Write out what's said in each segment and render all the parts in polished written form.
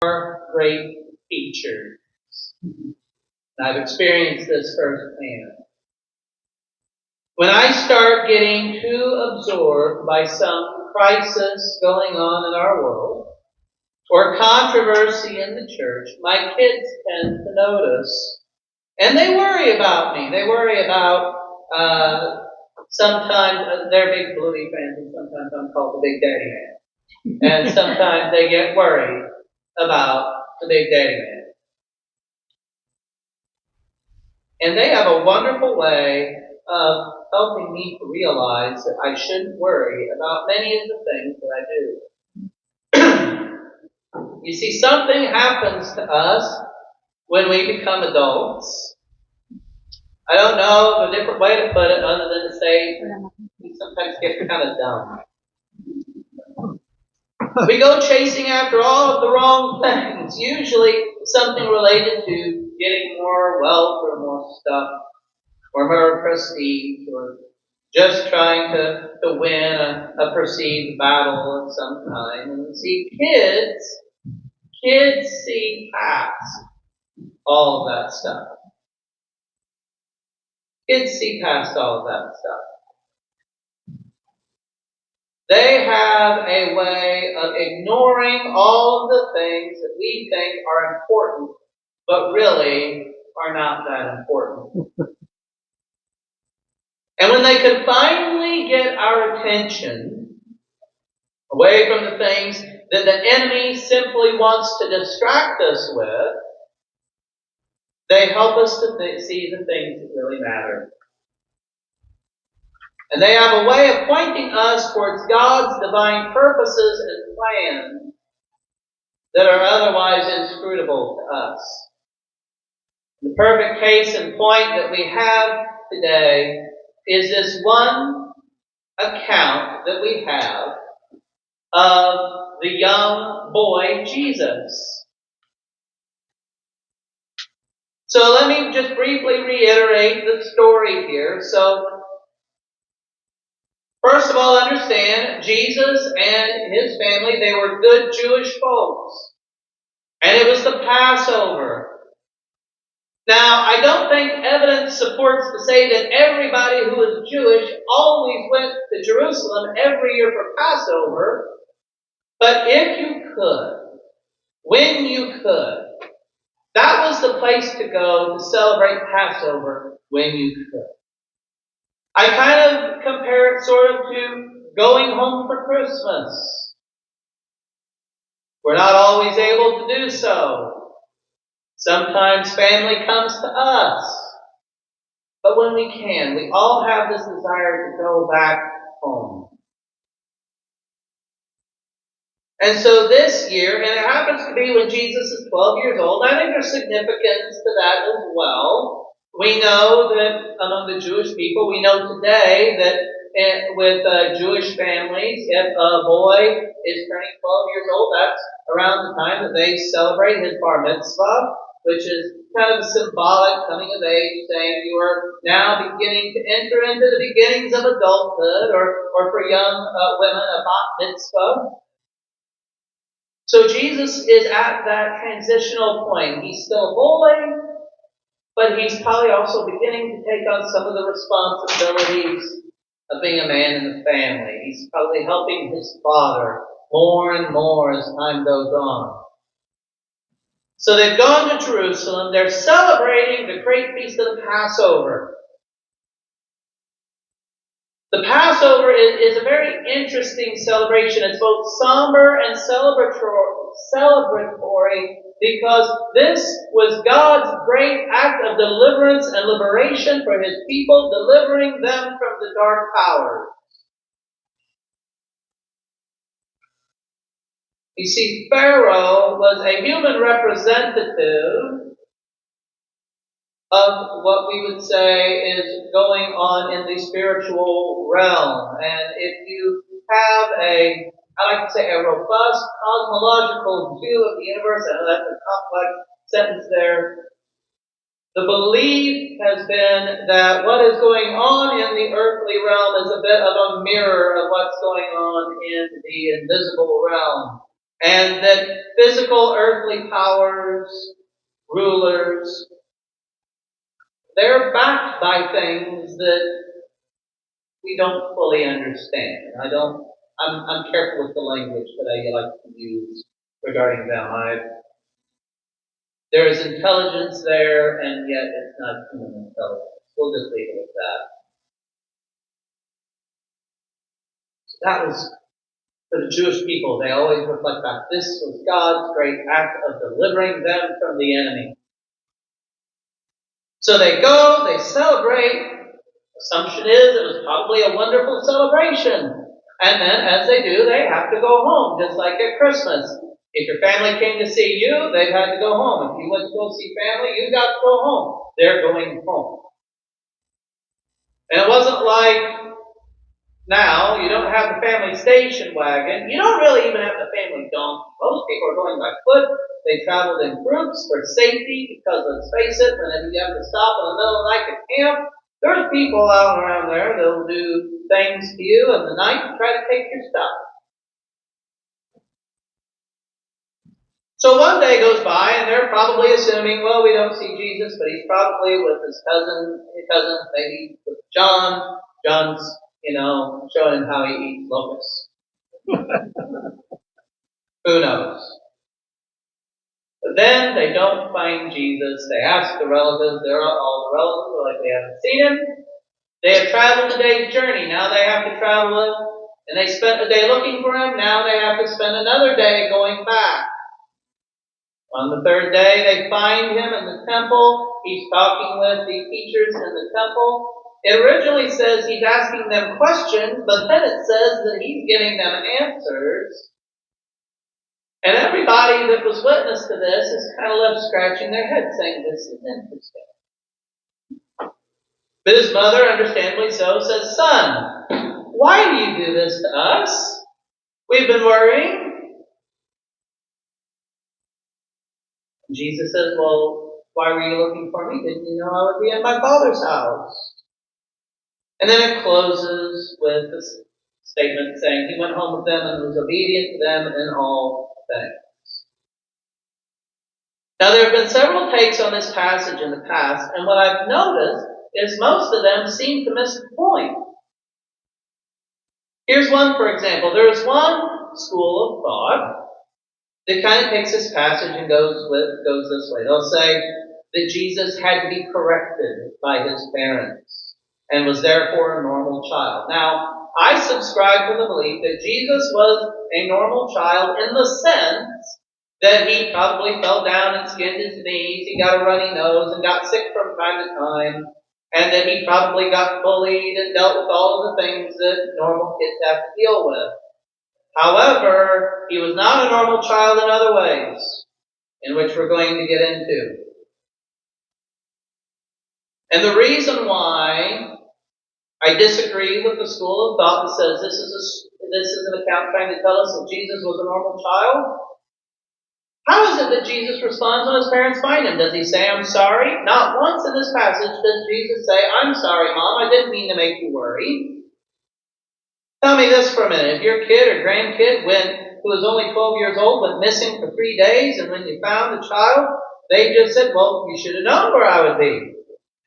great teachers. And I've experienced this firsthand. When I start getting too absorbed by some crisis going on in our world, or controversy in the church, my kids tend to notice. And they worry about me. They worry about, sometimes, they're big Bluey fans, and sometimes I'm called the Big Daddy Man. And sometimes they get worried about the Big Daddy Man. And they have a wonderful way of helping me to realize that I shouldn't worry about many of the things that I do. You see, something happens to us when we become adults. I don't know a different way to put it other than to say we sometimes get kind of dumb. We go chasing after all of the wrong things, usually something related to getting more wealth or more stuff, or more prestige, or just trying to win a perceived battle of some kind. And see, kids see past all of that stuff. Kids see past all of that stuff. They have a way of ignoring all of the things that we think are important, but really are not that important. And when they can finally get our attention away from the things that the enemy simply wants to distract us with, they help us to see the things that really matter. And they have a way of pointing us towards God's divine purposes and plans that are otherwise inscrutable to us. The perfect case in point that we have today is this one account that we have of the young boy Jesus. So let me just briefly reiterate the story here. So, first of all, understand, Jesus and his family, they were good Jewish folks. And it was the Passover. Now, I don't think evidence supports to say that everybody who was Jewish always went to Jerusalem every year for Passover. But if you could, when you could, that was the place to go to celebrate Passover when you could. I kind of compare it sort of to going home for Christmas. We're not always able to do so. Sometimes family comes to us. But when we can, we all have this desire to go back home. And so this year, and it happens to be when Jesus is 12 years old, I think there's significance to that as well. We know that among the Jewish people, we know today that with Jewish families, if a boy is turning 12 years old, that's around the time that they celebrate his bar mitzvah, which is kind of a symbolic coming of age, saying you are now beginning to enter into the beginnings of adulthood, or for young women, a bat mitzvah. So Jesus is at that transitional point. He's still a boy, but he's probably also beginning to take on some of the responsibilities of being a man in the family. He's probably helping his father more and more as time goes on. So they've gone to Jerusalem. They're celebrating the great feast of the Passover. The Passover is a very interesting celebration. It's both somber and celebratory because this was God's great act of deliverance and liberation for his people, delivering them from the dark powers. You see, Pharaoh was a human representative of what we would say is going on in the spiritual realm. And if you have I like to say, a robust cosmological view of the universe, I know that's a complex sentence there. The belief has been that what is going on in the earthly realm is a bit of a mirror of what's going on in the invisible realm. And that physical earthly powers, rulers, they're backed by things that we don't fully understand. I'm careful with the language that I like to use regarding them. There is intelligence there, and yet it's not human intelligence. We'll just leave it at that. So that was, for the Jewish people, they always reflect back. This was God's great act of delivering them from the enemy. So they go, they celebrate. Assumption is it was probably a wonderful celebration. And then, as they do, they have to go home, just like at Christmas. If your family came to see you, they've had to go home. If you went to go see family, you got to go home. They're going home. And it wasn't like now, you don't have the family station wagon. You don't really even have the family donkey. Most people are going by foot. They traveled in groups for safety because, let's face it, whenever you have to stop in the middle of the night to camp, there's people out around there that will do things to you in the night to try to take your stuff. So one day goes by, and they're probably assuming, well, we don't see Jesus, but he's probably with his cousin, maybe with John. John's, showing him how he eats locusts. Who knows? But then they don't find Jesus. They ask the relatives. All the relatives are like, they haven't seen him. They have traveled a day's journey. Now they have to travel, and they spent a day looking for him. Now they have to spend another day going back. On the third day, they find him in the temple. He's talking with the teachers in the temple. It originally says he's asking them questions, but then it says that he's giving them answers. And everybody that was witness to this is kind of left scratching their head saying, this is interesting. But his mother, understandably so, says, son, why do you do this to us? We've been worrying. Jesus says, well, why were you looking for me? Didn't you know I would be in my Father's house? And then it closes with this statement saying he went home with them and was obedient to them in all things. Now, there have been several takes on this passage in the past, and what I've noticed is most of them seem to miss the point. Here's one, for example. There is one school of thought that kind of takes this passage and goes this way. They'll say that Jesus had to be corrected by his parents and was therefore a normal child. Now, I subscribe to the belief that Jesus was a normal child in the sense that he probably fell down and skinned his knees, he got a runny nose and got sick from time to time, and that he probably got bullied and dealt with all of the things that normal kids have to deal with. However, he was not a normal child in other ways, in which we're going to get into. And the reason why I disagree with the school of thought that says this is an account trying to tell us that Jesus was a normal child. How is it that Jesus responds when his parents find him? Does he say, I'm sorry? Not once in this passage does Jesus say, I'm sorry, Mom, I didn't mean to make you worry. Tell me this for a minute. If your kid or grandkid who was only 12 years old went missing for 3 days, and when you found the child, they just said, well, you should have known where I would be.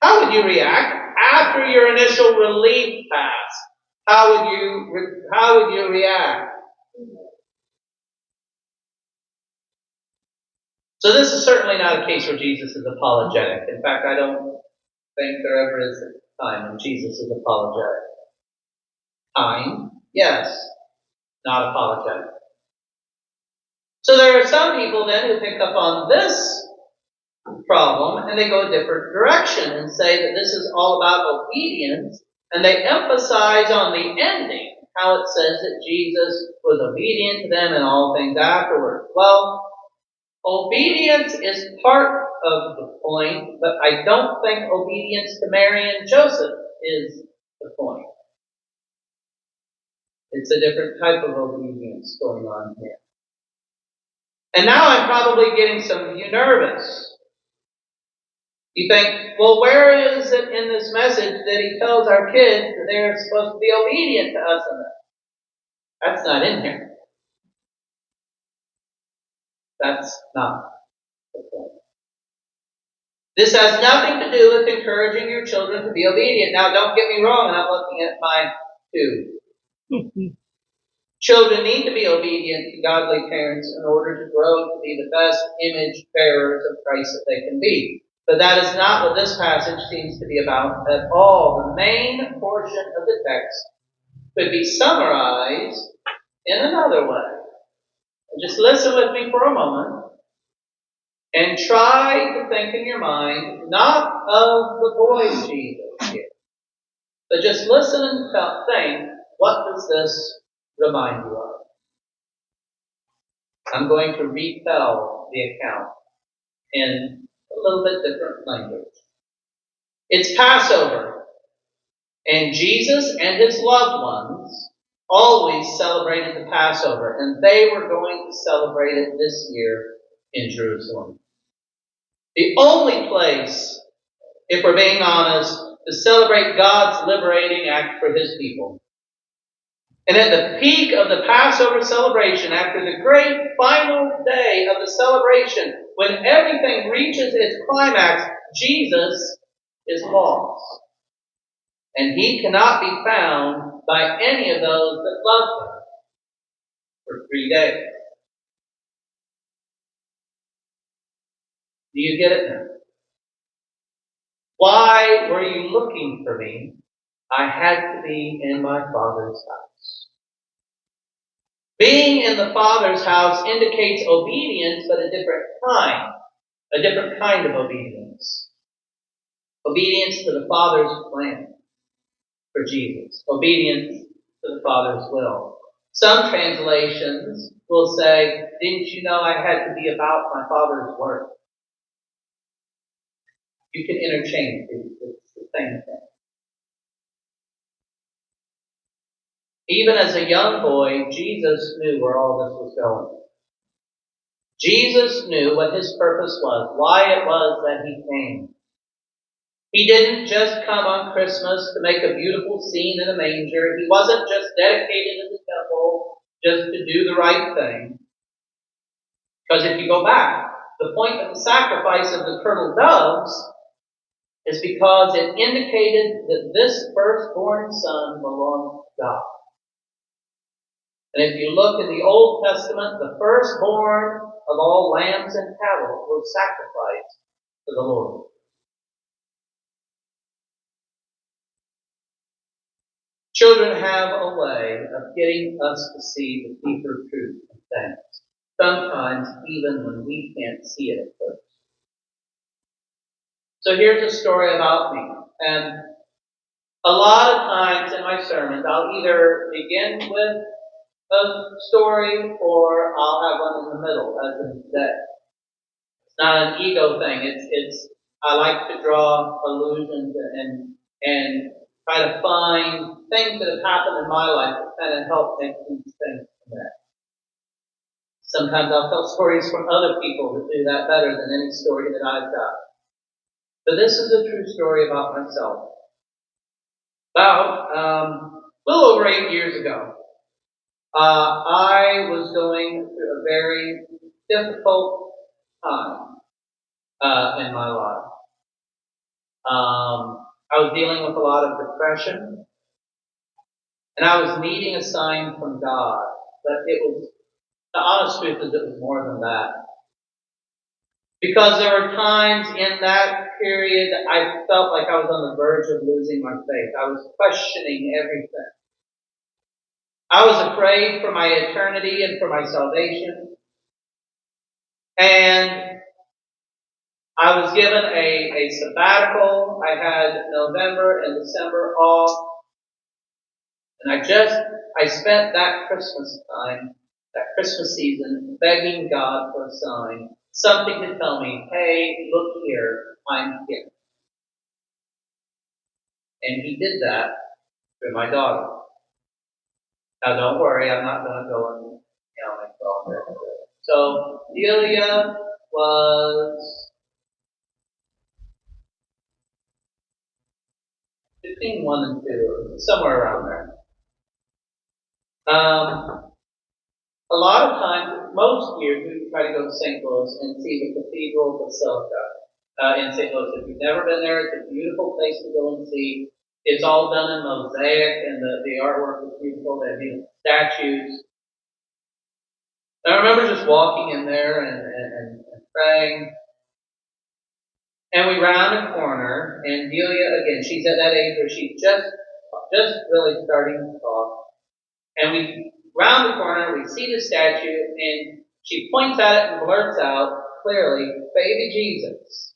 How would you react after your initial relief passed? How would you react? So this is certainly not a case where Jesus is apologetic. In fact, I don't think there ever is a time when Jesus is apologetic. Kind, yes, not apologetic. So there are some people then who pick up on this problem and they go a different direction and say that this is all about obedience, and they emphasize on the ending how it says that Jesus was obedient to them in all things afterwards. Well, obedience is part of the point, but I don't think obedience to Mary and Joseph is the point. It's a different type of obedience going on here. And now I'm probably getting some of you nervous. You think, well, where is it in this message that he tells our kids that they're supposed to be obedient to us in this? That's not in here. That's not the point. This has nothing to do with encouraging your children to be obedient. Now, don't get me wrong, and I'm looking at my two. Children need to be obedient to godly parents in order to grow to be the best image bearers of Christ that they can be. But that is not what this passage seems to be about at all. The main portion of the text could be summarized in another way. Just listen with me for a moment and try to think in your mind, not of the boy Jesus here, but just listen and think, what does this remind you of? I'm going to retell the account in a little bit different language. It's Passover, and Jesus and his loved ones always celebrated the Passover, and they were going to celebrate it this year in Jerusalem. The only place, if we're being honest, to celebrate God's liberating act for his people. And at the peak of the Passover celebration, after the great final day of the celebration, when everything reaches its climax, Jesus is lost. And he cannot be found by any of those that love him for 3 days. Do you get it now? Why were you looking for me? I had to be in my Father's house. Being in the Father's house indicates obedience, but a different kind of obedience. Obedience to the Father's plan for Jesus. Obedience to the Father's will. Some translations will say, didn't you know I had to be about my Father's work? You can interchange these. It's the same thing. Even as a young boy, Jesus knew where all this was going. Jesus knew what his purpose was, why it was that he came. He didn't just come on Christmas to make a beautiful scene in a manger. He wasn't just dedicated in the temple just to do the right thing. Because if you go back, the point of the sacrifice of the turtle doves is because it indicated that this firstborn son belonged to God. And if you look in the Old Testament, the firstborn of all lambs and cattle was sacrificed to the Lord. Children have a way of getting us to see the deeper truth of things, sometimes even when we can't see it at first. So here's a story about me. And a lot of times in my sermons, I'll either begin with a story or I'll have one in the middle, as in today. It's not an ego thing. It's I like to draw allusions and try to find things that have happened in my life that kind of help make these things connect. Sometimes I'll tell stories from other people that do that better than any story that I've got. But this is a true story about myself. About a little over 8 years ago, I was going through a very difficult time in my life. I was dealing with a lot of depression, and I was needing a sign from God. But the honest truth is it was more than that. Because there were times in that period I felt like I was on the verge of losing my faith. I was questioning everything. I was afraid for my eternity and for my salvation. And I was given a sabbatical. I had November and December off. And I spent that Christmas time, that Christmas season, begging God for a sign. Something to tell me, hey, look here, I'm here. And he did that through my daughter. Now don't worry, I'm not going to go and make all that. So Delia was between 1 and 2, somewhere around there. a lot of times, most years, we try to go to St. Louis and see the Cathedral Basilica in St. Louis. If you've never been there, it's a beautiful place to go and see. It's all done in mosaic, and the artwork is beautiful. They have beautiful statues. I remember just walking in there and praying. And we round a corner, and Delia, again, she's at that age where she's just really starting to talk. And we round the corner, we see the statue, and she points at it and blurts out clearly, "Baby Jesus."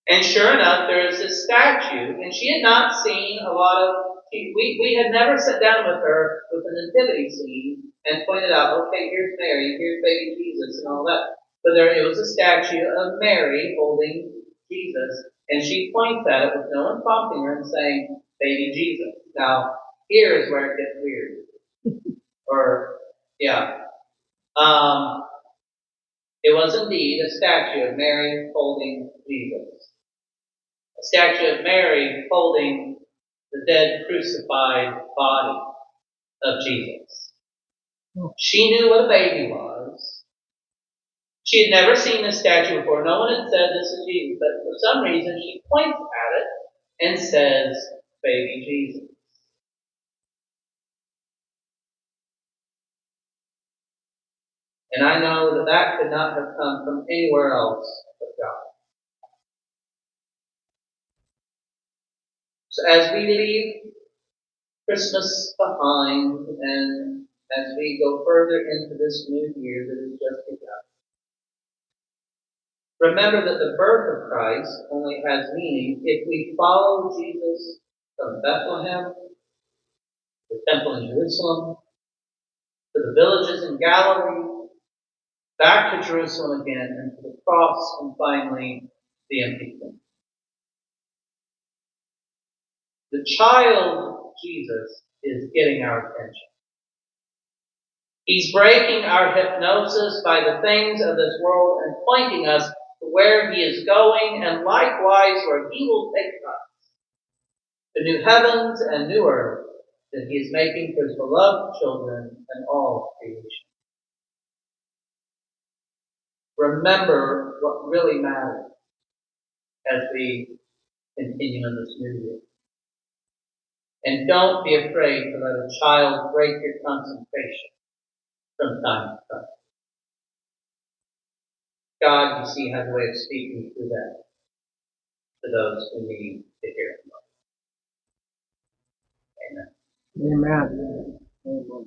And sure enough, there is this statue, and she had not seen a lot of. We had never sat down with her with a nativity scene and pointed out, okay, here's Mary, here's baby Jesus, and all that. But it was a statue of Mary holding Jesus, and she points at it with no one prompting her and saying, "Baby Jesus." Now, here is where it gets weird. Or, yeah. It was indeed a statue of Mary holding Jesus. A statue of Mary holding the dead crucified body of Jesus. She knew what a baby was. She had never seen this statue before. No one had said this is Jesus, but for some reason she points at it and says, "Baby Jesus." And I know that could not have come from anywhere else but God. So as we leave Christmas behind and as we go further into this new year that has just begun, remember that the birth of Christ only has meaning if we follow Jesus from Bethlehem, the temple in Jerusalem, to the villages in Galilee, back to Jerusalem again, and to the cross, and finally the empty tomb. The child Jesus is getting our attention. He's breaking our hypnosis by the things of this world and pointing us to where he is going, and likewise where he will take us. The new heavens and new earth that he is making for his beloved children and all creation. Remember what really matters as we continue in this new year. And don't be afraid to let a child break your concentration from time to time. God, you see, has a way of speaking through that to those who need to hear it. Amen. Amen. Amen.